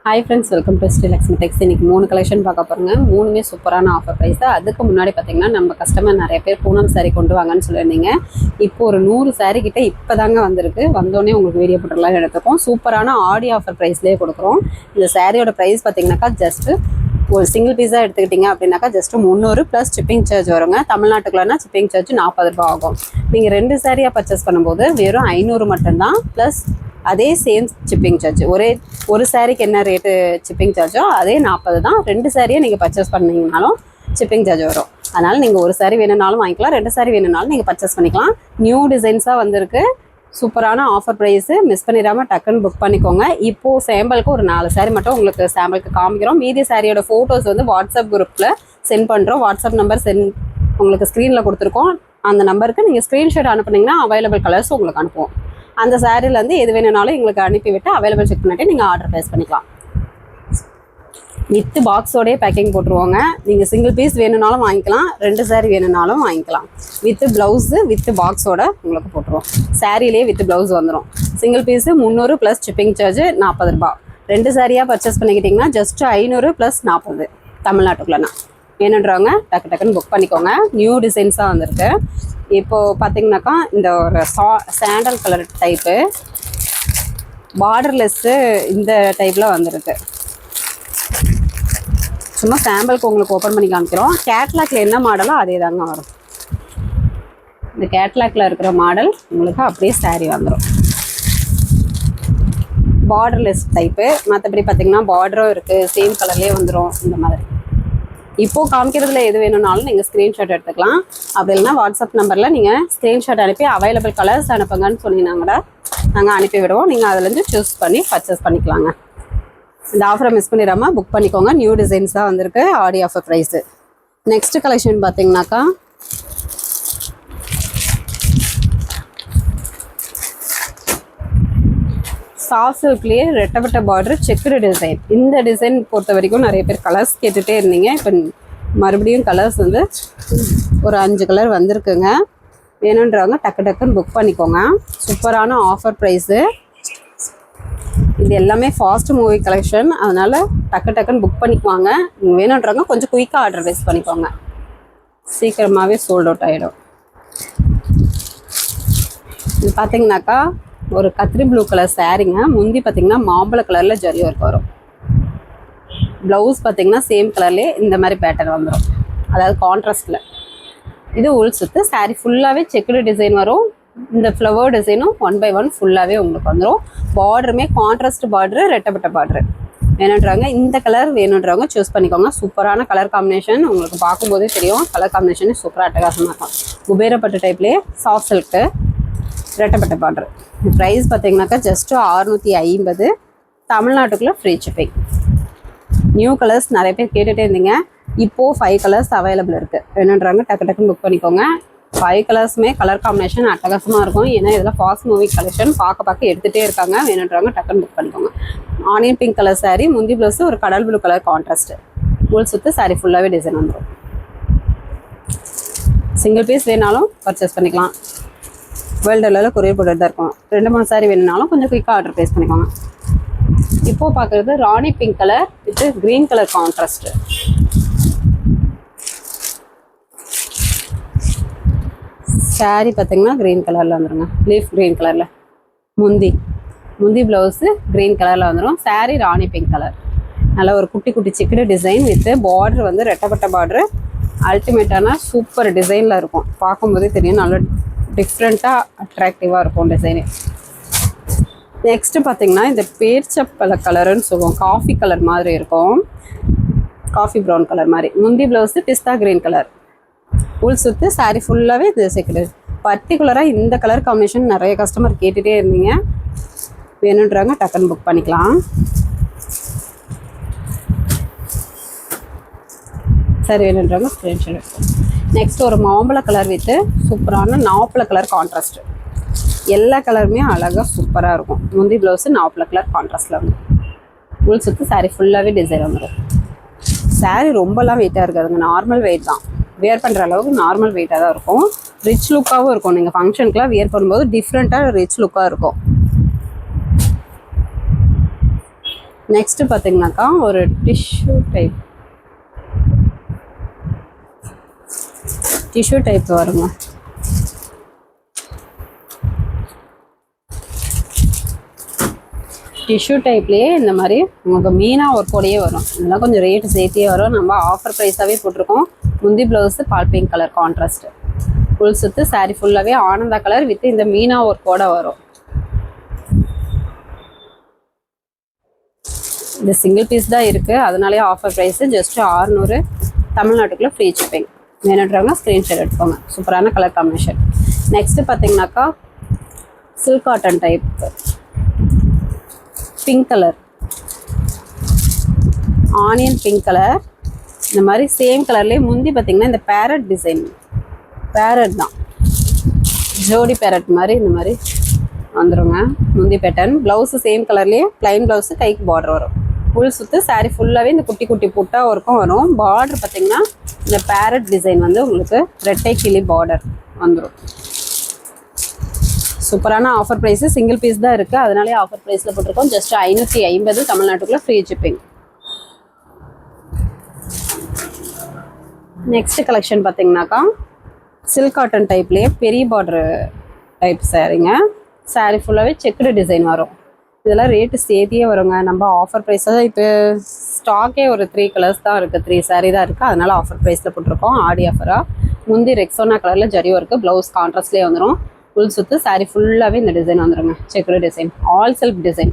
Hi friends, welcome to Sri Lakshmi tex. இன்றைக்கி 3 collection பார்க்க போகிறோங்க. 3மே சூப்பரான ஆஃபர் ப்ரைஸ். அதுக்கு முன்னாடி பார்த்தீங்கன்னா நம்ம கஸ்டமர் நிறைய பேர் பூனம் சாரீ கொண்டு வாங்கன்னு சொல்லியிருந்தீங்க. இப்போ ஒரு 100 சாரீ கிட்ட இப்போ தாங்க வந்திருக்கு. வந்தோடனே உங்களுக்கு வீடியோ போட்டுலாம் எடுத்துருக்கோம். சூப்பரான ஆடி ஆஃபர் ப்ரைஸ்லேயே கொடுக்குறோம். இந்த சாரியோட ப்ரைஸ் பார்த்தீங்கன்னாக்கா ஜஸ்ட்டு ஒரு சிங்கிள் பீஸாக எடுத்துக்கிட்டிங்க அப்படின்னாக்கா ஜஸ்ட்டு 300 ப்ளஸ் ஷிப்பிங் சார்ஜ் வருங்க. தமிழ்நாட்டுக்குள்ளனா ஷிப்பிங் சார்ஜ் 40 ரூபா ஆகும். நீங்கள் 2 சாரியாக பர்ச்சேஸ் பண்ணும்போது வெறும் 500 மட்டும்தான், ப்ளஸ் அதே சேம் ஷிப்பிங் சார்ஜ். ஒரு சாரீக்கு என்ன ரேட்டு ஷிப்பிங் சார்ஜோ அதே 40 தான். 2 சாரியை நீங்கள் பர்ச்சேஸ் பண்ணிங்கனாலும் ஷிப்பிங் சார்ஜ் வரும். அதனால் நீங்கள் ஒரு சாரீ வேணும்னாலும் வாங்கிக்கலாம், 2 சாரீ வேணும்னாலும் நீங்கள் பர்ச்சேஸ் பண்ணிக்கலாம். நியூ டிசைன்ஸாக வந்திருக்கு. சூப்பரான ஆஃபர் ப்ரைஸு. மிஸ் பண்ணிடாமல் டக்குன்னு புக் பண்ணிக்கோங்க. இப்போது சாம்பிளுக்கு ஒரு 4 சாரீ மட்டும் உங்களுக்கு சாம்பிளுக்கு காமிக்கிறோம். மீதி சாரியோட ஃபோட்டோஸ் வந்து வாட்ஸ்அப் குரூப்பில் சென்ட் பண்ணுறோம். வாட்ஸ்அப் நம்பர் உங்களுக்கு ஸ்க்ரீனில் கொடுத்துருக்கோம். அந்த நம்பருக்கு நீங்கள் ஸ்க்ரீன்ஷாட் அனுப்புனீங்கன்னா அவைலபிள் கலர்ஸ் உங்களுக்கு அனுப்புவோம். அந்த சாரீலேருந்து எது வேணும்னாலும் எங்களுக்கு அனுப்பிவிட்டு அவைலபிள் செக் பண்ணிவிட்டு நீங்கள் ஆர்டர் ப்ளேஸ் பண்ணிக்கலாம். With பாக்ஸோடய packing போட்டுருவோங்க. நீங்கள் சிங்கிள் பீஸ் வேணும்னாலும் வாங்கிக்கலாம், 2 சாரீ வேணும்னாலும் வாங்கிக்கலாம். வித்து ப்ளவுஸு வித்து பாக்ஸோட உங்களுக்கு போட்டுருவோம். சாரீலேயே வித்து ப்ளவுஸ் வந்துடும். Single piece 300 plus shipping charge 40 ரூபா. 2 சாரியாக பர்ச்சேஸ் பண்ணிக்கிட்டிங்கன்னா ஜஸ்ட்டு 500 ப்ளஸ் 40 தமிழ்நாட்டுக்குள்ளனா. வேணுன்றவங்க டக்குன்னு புக் பண்ணிக்கோங்க. நியூ டிசைன்ஸாக வந்திருக்கு. இப்போது பார்த்தீங்கன்னாக்கா இந்த ஒரு சாண்டல் கலர் டைப்பு பார்டர்லெஸ்ஸு இந்த டைப்பில் வந்திருக்கு. சும்மா சாம்பிளுக்கு உங்களுக்கு ஓப்பன் பண்ணி காமிக்கிறோம். கேட்லாக்ல என்ன மாடலோ அதே தாங்க வரும். இந்த கேட்லாக்ல இருக்கிற மாடல் உங்களுக்கு அப்படியே சாரீ வந்துடும். Borderless type. மற்றபடி பார்த்தீங்கன்னா பார்டரும் இருக்குது, சேம் கலர்லேயே வந்துடும். இந்த மாதிரி இப்போது காமிக்கிறதுல எது வேணும்னாலும் நீங்கள் ஸ்க்ரீன்ஷாட் எடுத்துக்கலாம். அப்படி இல்லைனா வாட்ஸ்அப் நம்பரில் நீங்கள் ஸ்க்ரீன்ஷாட் அனுப்பி அவைலபிள் கலர்ஸ் அனுப்புங்கன்னு சொன்னீங்கன்னா நாங்கள் அனுப்பி விடுவோம். நீங்கள் அதிலேருந்து சூஸ் பண்ணி பர்ச்சேஸ் பண்ணிக்கலாங்க. இந்த ஆஃபரை மிஸ் பண்ணிடாமல் புக் பண்ணிக்கோங்க. நியூ டிசைன்ஸ் தான் வந்திருக்கு. ஆடி ஆஃபர் ப்ரைஸு. நெக்ஸ்ட் கலெக்ஷன் பார்த்தீங்கன்னாக்கா சாஃப்ட் சில்க்லேயே ரெட்டப்பட்ட பார்டர் செக்குடு டிசைன். இந்த டிசைன் பொறுத்த வரைக்கும் நிறைய பேர் கலர்ஸ் கேட்டுகிட்டே இருந்தீங்க. இப்போ மறுபடியும் கலர்ஸ் வந்து ஒரு 5 கலர் வந்திருக்குங்க. வேணுன்றவங்க டக்குன்னு புக் பண்ணிக்கோங்க. சூப்பரான ஆஃபர் ப்ரைஸு. இது எல்லாமே ஃபாஸ்ட் மூவி கலெக்ஷன். அதனால் டக்குன்னு புக் பண்ணிக்குவாங்க. நீங்கள் வேணுன்றவங்க கொஞ்சம் குயிக்காக ஆர்டர் ப்ளேஸ் பண்ணிக்கோங்க. சீக்கிரமாகவே சோல்ட் அவுட் ஆகிடும். இது பார்த்தீங்கன்னாக்கா ஒரு கத்திரி ப்ளூ கலர் சாரீங்க. முந்தி பார்த்தீங்கன்னா மாம்பழ கலரில் ஜரி ஒர்க் வரும். ப்ளவுஸ் பார்த்தீங்கன்னா சேம் கலர்லேயே இந்த மாதிரி பேட்டர்ன் வந்துடும், அதாவது கான்ட்ராஸ்டில். இது உள் சுத்து. சாரீ ஃபுல்லாகவே செக்குடு டிசைன் வரும். இந்த ஃப்ளவர் டிசைனும் 1 by 1 ஃபுல்லாகவே உங்களுக்கு வந்துடும். பார்டருமே கான்ட்ராஸ்ட் பார்டரு, ரெட்டப்பட்ட பார்டரு. வேணுன்றவங்க இந்த கலர் வேணுன்றவங்க சூஸ் பண்ணிக்கோங்க. சூப்பரான கலர் காம்பினேஷன். உங்களுக்கு பார்க்கும்போதே தெரியும் கலர் காம்பினேஷன் சூப்பராக அட்டகாசமாக இருக்கும். குபேரப்பட்டு டைப்லேயே சாஃப்ட் சில்க்கு ரெட்டப்பட்ட பார்டர். ப்ரைஸ் பார்த்தீங்கன்னாக்கா ஜஸ்ட்டு 650. தமிழ்நாட்டுக்குள்ளே ஃப்ரீ ஷிப்பிங். நியூ கலர்ஸ் நிறைய பேர் கேட்டுகிட்டே இருந்தீங்க. இப்போது 5 கலர்ஸ் அவைலபிள் இருக்குது. வேணுன்றாங்க டக்குன்னு புக் பண்ணிக்கோங்க. 5 கலர்ஸுமே கலர் காம்பினேஷன் அட்டகாசமாக இருக்கும். ஏன்னா இதில் ஃபாஸ்ட் மூவி கலெக்ஷன் பார்க்க எடுத்துகிட்டே இருக்காங்க. வேணுன்றாங்க டக்குன்னு புக் பண்ணிக்கோங்க. ஆனியன் பிங்க் கலர் சாரீ, முந்தி ப்ளவுஸு ஒரு கடல் ப்ளூ கலர் கான்ட்ராஸ்ட்டு. உள் சுற்று சாரீ ஃபுல்லாகவே டிசைன் வந்துடும். சிங்கிள் பீஸ் வேணாலும் பர்ச்சேஸ் பண்ணிக்கலாம். வேர்ல்டு லெவலில் கொரியர் போட்டு தான் இருக்கும். 2-3 சாரீ வேணும்னாலும் கொஞ்சம் குயிக்காக ஆர்டர் ப்ளேஸ் பண்ணிக்கோங்க. இப்போது பார்க்குறது rani pink colour with green colour contrast. Sari பார்த்தீங்கன்னா க்ரீன் கலரில் வந்துடுங்க. லீஃப் க்ரீன் கலரில். முந்தி ப்ளவுஸு க்ரீன் கலரில் வந்துடும். சாரீ ராணி பிங்க் கலர். நல்லா ஒரு குட்டி சிக்கடு டிசைன் வித் பார்டர் வந்து ரெட்டப்பட்ட பார்டரு. அல்டிமேட்டான சூப்பர் டிசைனில் இருக்கும். பார்க்கும்போதே தெரியும் நல்ல டிஃப்ரெண்ட்டாக அட்ராக்டிவாக இருக்கும் டிசைனு. நெக்ஸ்ட்டு பார்த்தீங்கன்னா இந்த பேர்ச்சப்பழ கலருன்னு சொல்லுவோம். காஃபி கலர் மாதிரி இருக்கும். காஃபி ப்ரௌன் கலர் மாதிரி. முந்தி ப்ளவுஸு பிஸ்தா க்ரீன் கலர். உள் சுற்று சாரீ ஃபுல்லாகவே இது சேர்க்குது. பர்டிகுலராக இந்த கலர் காம்பினேஷன் நிறைய கஸ்டமர் கேட்டுகிட்டே இருந்தீங்க. வேணுன்றாங்க டக்குன்னு புக் பண்ணிக்கலாம். சரி, வேணுன்றவங்க ஸ்க்ரீன்ஷாட் எடுக்கும். நெக்ஸ்ட் ஒரு மாம்பழ கலர் வித்து சூப்பரான நாப்பழ கலர் கான்ட்ராஸ்ட். எல்லா கலருமே அழகாக சூப்பராக இருக்கும். முந்தி ப்ளவுஸு நாப்பழ கலர் கான்ட்ராஸ்டில் வந்துடும். உள் சுற்று சாரீ ஃபுல்லாகவே டிசைன் வந்துடும். சாரீ ரொம்பலாம் வெயிட்டாக இருக்காதுங்க. நார்மல் வெயிட் தான். வியர் பண்ணுற அளவுக்கு நார்மல் வெயிட்டாக தான் இருக்கும். ரிச் லுக்காகவும் இருக்கும். நீங்கள் ஃபங்க்ஷனுக்குலாம் வியர் பண்ணும்போது டிஃப்ரெண்ட்டாக ரிச் லுக்காக இருக்கும். நெக்ஸ்ட் பார்த்தீங்கன்னாக்கா ஒரு டிஷ்யூ டைப் வருங்க. டிஷ்யூ டைப்லேயே இந்த மாதிரி உங்களுக்கு மீனா ஒர்க்கோடையே வரும். இதெல்லாம் கொஞ்சம் ரேட்டு சேர்த்தியே வரும். நம்ம ஆஃபர் ப்ரைஸாகவே போட்டிருக்கோம். முந்தி ப்ளவுஸு பால் பிங்க் கலர் கான்ட்ராஸ்ட்டு, ஃபுல் சுத்து சாரீ ஃபுல்லாகவே ஆனந்தா கலர் வித் இந்த மீனா ஒர்க்கோட வரும். இது சிங்கிள் பீஸ் தான் இருக்குது, அதனாலேயே ஆஃபர் ப்ரைஸு ஜஸ்ட்டு 600. தமிழ்நாட்டுக்குள்ளே ஃப்ரீ ஷிப்பிங். வேணுன்றவங்க ஸ்க்ரீன்ஷாட் எடுத்துக்கோங்க. சூப்பரான கலர் காம்பினேஷன். நெக்ஸ்ட்டு பார்த்தீங்கன்னாக்கா silk cotton type pink colour, onion pink colour. இந்த மாதிரி சேம் கலர்லேயே முந்தி பார்த்திங்கன்னா இந்த பேரட் டிசைன், பேரட் தான் ஜோடி பேரட் மாதிரி இந்த மாதிரி வந்துடுங்க முந்தி பேட்டர்ன். ப்ளவுஸு சேம் கலர்லேயே ப்ளைன் ப்ளவுஸு, கைக்கு பார்டர் வரும். ஃபுல் சுற்று சாரீ ஃபுல்லாகவே இந்த குட்டி குட்டி புட்டா ஒர்க்கும் வரும். பார்டர் பார்த்திங்கன்னா இந்த பேரட் டிசைன் வந்து உங்களுக்கு ரெட்டை கிளி பார்டர் வந்துடும். சூப்பரான ஆஃபர் ப்ரைஸு, சிங்கிள் பீஸ் தான் இருக்குது, அதனாலே ஆஃபர் ப்ரைஸில் போட்டிருக்கோம். ஜஸ்ட் 550 தமிழ்நாட்டுக்குள்ளே ஃப்ரீ ஷிப்பிங். நெக்ஸ்ட் கலெக்ஷன் பார்த்தீங்கன்னாக்கா சில்க் காட்டன் டைப்லேயே பெரிய பார்டரு டைப் சாரீங்க. சாரீ ஃபுல்லாகவே செக்குடு டிசைன் வரும். இதெல்லாம் ரேட்டு சேர்த்தியே வருங்க. நம்ம ஆஃபர் ப்ரைஸாக இப்போ ஸ்டாக்கே ஒரு 3 கலர்ஸ் தான் இருக்குது, 3 சாரீ தான் இருக்குது, அதனால் ஆஃபர் ப்ரைஸில் போட்டிருக்கோம். ஆடி ஆஃபராக முந்தி ரெக்ஸோனா கலரில் ஜரி ஒர்க்கு, ப்ளவுஸ் கான்ட்ராஸ்ட்லேயே வந்துடும். ஃபுல் சுற்று சாரீ ஃபுல்லாகவே இந்த டிசைன் வந்துடுங்க. Checked design, all self design,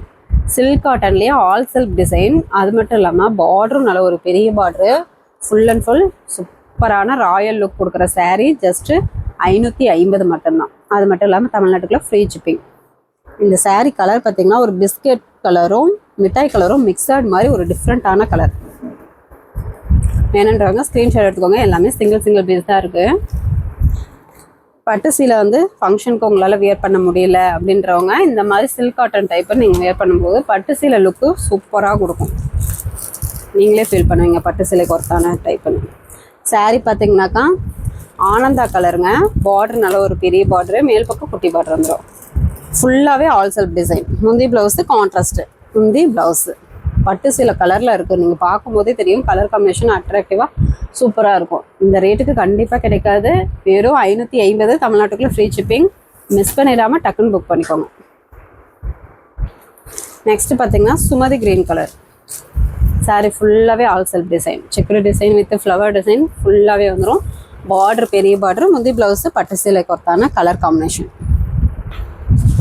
silk காட்டன்லேயே ஆல் செல்ஃப் டிசைன். அது மட்டும் இல்லாமல் பார்டரும் நல்ல ஒரு பெரிய பார்டரு, ஃபுல் அண்ட் ஃபுல் சூப்பரான ராயல் லுக் கொடுக்குற சாரீ. ஜஸ்ட்டு 550 மட்டும்தான். அது மட்டும் இல்லாமல் தமிழ்நாட்டுக்குள்ளே ஃப்ரீ ஷிப்பிங். இந்த சாரீ கலர் பார்த்திங்கன்னா ஒரு பிஸ்கெட் கலரும் மிட்டாய் கலரும் மிக்சட் மாதிரி ஒரு டிஃப்ரெண்ட்டான கலர். வேணுன்றவங்க ஸ்க்ரீன்ஷாட் எடுத்துக்கோங்க. எல்லாமே சிங்கிள் பீஸ் தான் இருக்குது. பட்டு சீலை வந்து ஃபங்க்ஷனுக்கு உங்களால் வியர் பண்ண முடியல அப்படின்றவங்க இந்த மாதிரி சில்க் காட்டன் டைப்பை நீங்கள் வியர் பண்ணும்போது பட்டு சீலை லுக்கு சூப்பராக கொடுக்கும். நீங்களே ஃபீல் பண்ணுவீங்க பட்டு சீலைக்கு ஒர்த்தான டைப்புன்னு. சாரீ பார்த்தீங்கன்னாக்கா ஆனந்தா கலருங்க. பார்டர் நல்ல ஒரு பெரிய பார்டரு, மேல் பக்கம் குட்டி பார்டர் வந்துடும். ஃபுல்லாகவே ஆல் செல்ஃப் டிசைன். முந்தி ப்ளவுஸு கான்ட்ராஸ்ட்டு, முந்தி ப்ளவுஸு பட்டு சீலை கலரில் இருக்குது. நீங்கள் பார்க்கும்போதே தெரியும் கலர் காம்பினேஷன் அட்ராக்டிவாக சூப்பராக இருக்கும். இந்த ரேட்டுக்கு கண்டிப்பாக கிடைக்காது. வெறும் 550 தமிழ்நாட்டுக்குள்ளே ஃப்ரீ ஷிப்பிங். மிஸ் பண்ணிடாமல் டக்குன்னு புக் பண்ணிக்கோங்க. நெக்ஸ்ட்டு பார்த்தீங்கன்னா சுமதி கிரீன் கலர் சாரீ ஃபுல்லாகவே all self design, checked design with flower design ஃபுல்லாகவே வந்துடும். பார்டர் பெரிய பார்டர், முந்தி ப்ளவுஸு பட்டு சீலை கொடுத்தான கலர் காம்பினேஷன்.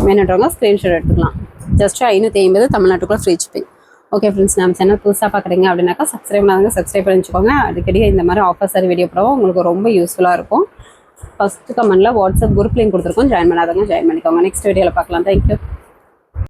வேணுன்றவங்க ஸ்க்ரீன்ஷாட் எடுத்துக்கலாம். ஜஸ்ட் 550 தமிழ்நாட்டுக்குள்ளே ஃப்ரீ ஷிப்பிங். ஓகே ஃப்ரெண்ட்ஸ், நம்ம சேனல் புதுசாக பார்க்குறீங்க அப்படின்னாக்கா சப்ஸ்கிரைப் பண்ணி வச்சுக்கோங்க. அடிக்கடி இந்த மாதிரி ஆஃபர் சாரி வீடியோ போடுவோம், உங்களுக்கு ரொம்ப யூஸ்ஃபுல்லாக இருக்கும். ஃபஸ்ட்டு கமெண்ட்டில் வாட்ஸ்அப் குரூப் லிங்க் கொடுத்துருக்கோம், ஜாயின் பண்ணாதவங்க ஜாயின் பண்ணிக்கோங்க. நெக்ஸ்ட் வீடியோவில் பார்க்கலாம். தேங்க்யூ.